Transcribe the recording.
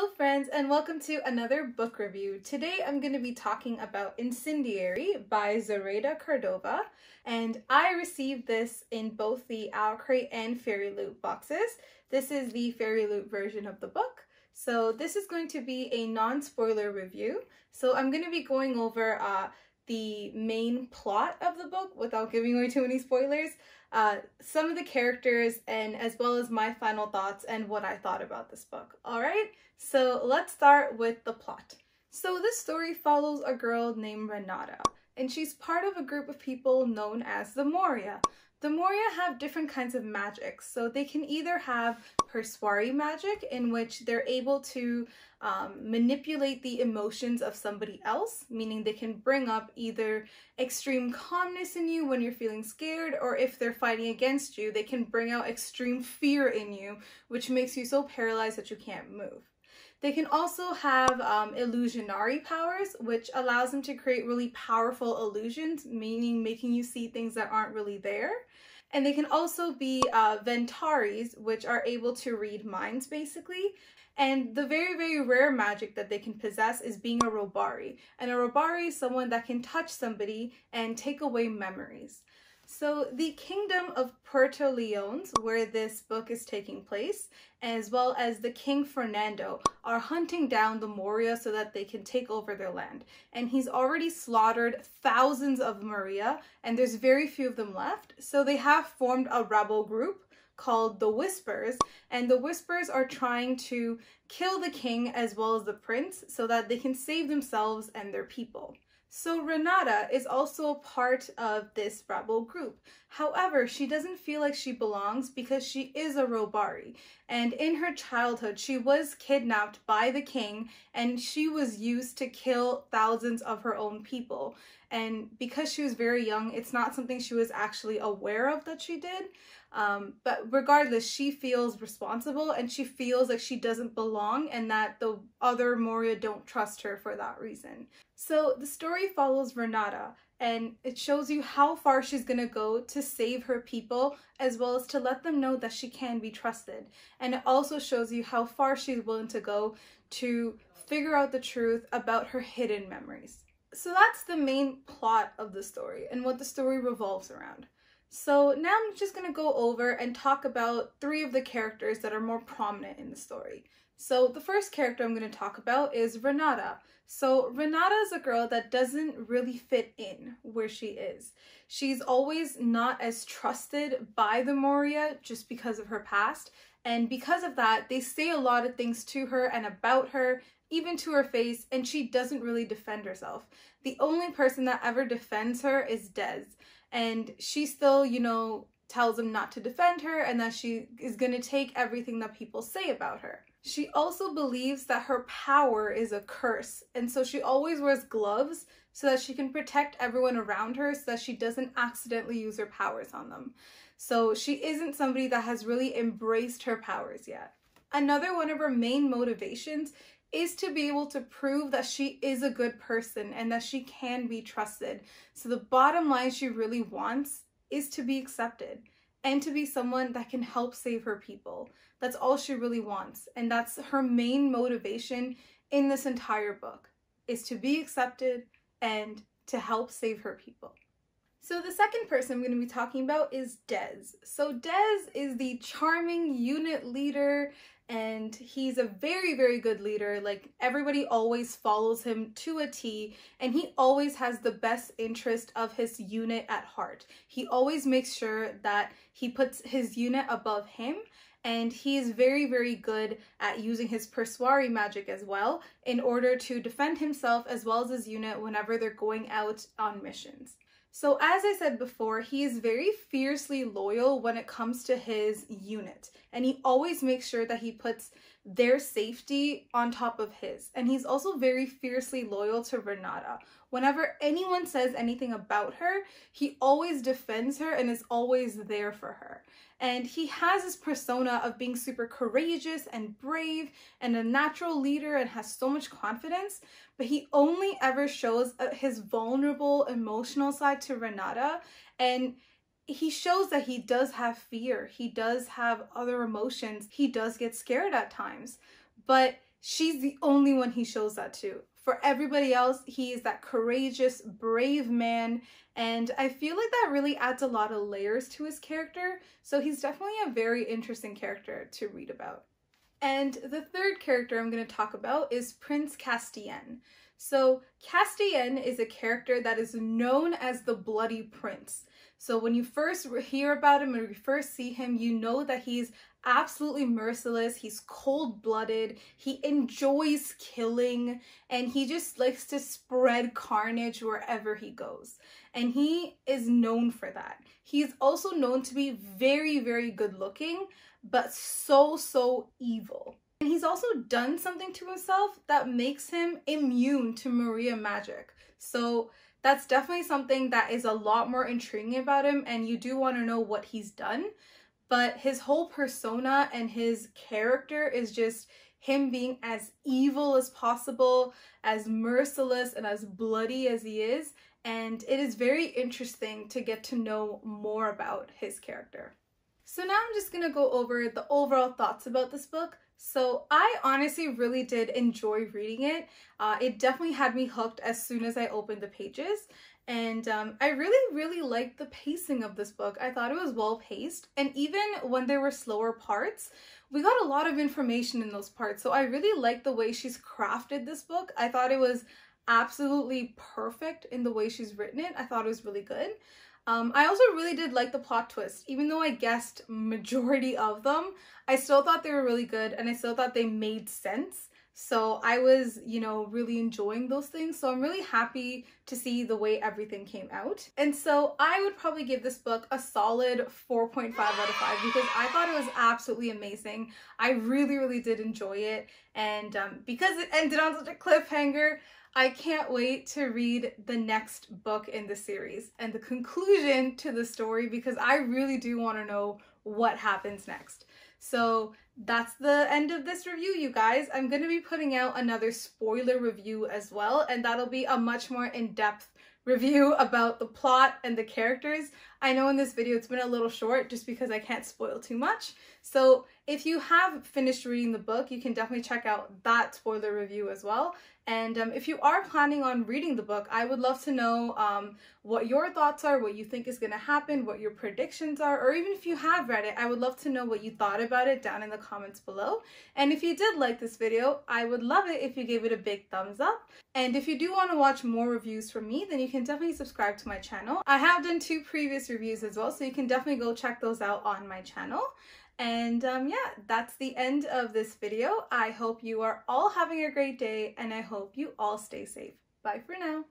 Hello friends, and welcome to another book review. Today I'm going to be talking about Incendiary by Renata Cordova, and I received this in both the Owl Crate and Fairy Loot boxes. This is the Fairy Loot version of the book. So this is going to be a non-spoiler review. So I'm going to be going over the main plot of the book without giving away too many spoilers, some of the characters, and as well as my final thoughts and what I thought about this book. Alright, so let's start with the plot. So this story follows a girl named Renata, and she's part of a group of people known as the Moria. The Moria have different kinds of magic, so they can either have persuari magic, in which they're able to manipulate the emotions of somebody else, meaning they can bring up either extreme calmness in you when you're feeling scared, or if they're fighting against you, they can bring out extreme fear in you, which makes you so paralyzed that you can't move. They can also have illusionary powers, which allows them to create really powerful illusions, meaning making you see things that aren't really there. And they can also be ventaris, which are able to read minds, basically. And the very, very rare magic that they can possess is being a robari. And a robari is someone that can touch somebody and take away memories. So the kingdom of Puerto Leones, where this book is taking place, as well as the King Fernando, are hunting down the Moria so that they can take over their land. And he's already slaughtered thousands of Moria, and there's very few of them left. So they have formed a rebel group called the Whispers, and the Whispers are trying to kill the king as well as the prince so that they can save themselves and their people. So Renata is also a part of this rebel group. However, she doesn't feel like she belongs because she is a robari. And in her childhood, she was kidnapped by the king, and she was used to kill thousands of her own people. And because she was very young, it's not something she was actually aware of that she did. But regardless, she feels responsible, and she feels like she doesn't belong and that the other Moria don't trust her for that reason. So the story follows Renata, and it shows you how far she's gonna go to save her people, as well as to let them know that she can be trusted. And it also shows you how far she's willing to go to figure out the truth about her hidden memories. So that's the main plot of the story and what the story revolves around. So now I'm just going to go over and talk about three of the characters that are more prominent in the story. So the first character I'm going to talk about is Renata. So Renata is a girl that doesn't really fit in where she is. She's always not as trusted by the Moria just because of her past. And because of that, they say a lot of things to her and about her, even to her face, and she doesn't really defend herself. The only person that ever defends her is Des. And she still, tells him not to defend her and that she is going to take everything that people say about her. She also believes that her power is a curse, and so she always wears gloves so that she can protect everyone around her so that she doesn't accidentally use her powers on them. So she isn't somebody that has really embraced her powers yet. Another one of her main motivations is to be able to prove that she is a good person and that she can be trusted. So the bottom line she really wants is to be accepted and to be someone that can help save her people. That's all she really wants, and that's her main motivation in this entire book, is to be accepted and to help save her people. So the second person I'm going to be talking about is Des. So Des is the charming unit leader, and he's a very, very good leader. Like, everybody always follows him to a T, and he always has the best interest of his unit at heart. He always makes sure that he puts his unit above him, and he is very, very good at using his persuari magic as well in order to defend himself as well as his unit whenever they're going out on missions. So as I said before, he is very fiercely loyal when it comes to his unit, and he always makes sure that he puts their safety on top of his. And he's also very fiercely loyal to Renata. Whenever anyone says anything about her, he always defends her and is always there for her. And he has this persona of being super courageous and brave and a natural leader and has so much confidence, but he only ever shows his vulnerable emotional side to Renata, and he shows that he does have fear, he does have other emotions, he does get scared at times, but she's the only one he shows that to. For everybody else, he is that courageous, brave man, and I feel like that really adds a lot of layers to his character, so he's definitely a very interesting character to read about. And the third character I'm going to talk about is Prince Castienne. So Castienne is a character that is known as the Bloody Prince. So when you first hear about him, when you first see him, you know that he's absolutely merciless, he's cold-blooded, he enjoys killing, and he just likes to spread carnage wherever he goes. And he is known for that. He's also known to be very, very good looking, but so evil. And he's also done something to himself that makes him immune to Maria magic. So that's definitely something that is a lot more intriguing about him, and you do want to know what he's done. But his whole persona and his character is just him being as evil as possible, as merciless and as bloody as he is. And it is very interesting to get to know more about his character. So now I'm just going to go over the overall thoughts about this book. So I honestly really did enjoy reading it. It definitely had me hooked as soon as I opened the pages. And I really liked the pacing of this book. I thought it was well paced. And even when there were slower parts, we got a lot of information in those parts. So I really liked the way she's crafted this book. I thought it was absolutely perfect in the way she's written it. I thought it was really good. I also really did like the plot twist. Even though I guessed majority of them, I still thought they were really good and I still thought they made sense. So I was, you know, really enjoying those things. So I'm really happy to see the way everything came out. And so I would probably give this book a solid 4.5 out of 5 because I thought it was absolutely amazing. I really did enjoy it. And because it ended on such a cliffhanger, I can't wait to read the next book in the series and the conclusion to the story because I really do want to know what happens next. So that's the end of this review, you guys. I'm going to be putting out another spoiler review as well, and that'll be a much more in-depth review about the plot and the characters. I know in this video it's been a little short just because I can't spoil too much. So if you have finished reading the book, you can definitely check out that spoiler review as well. And if you are planning on reading the book, I would love to know what your thoughts are, what you think is going to happen, what your predictions are, or even if you have read it, I would love to know what you thought about it down in the comments below. And if you did like this video, I would love it if you gave it a big thumbs up. And if you do want to watch more reviews from me, then you can definitely subscribe to my channel. I have done 2 previous reviews as well, so you can definitely go check those out on my channel. And yeah, that's the end of this video. I hope you are all having a great day and I hope you all stay safe. Bye for now.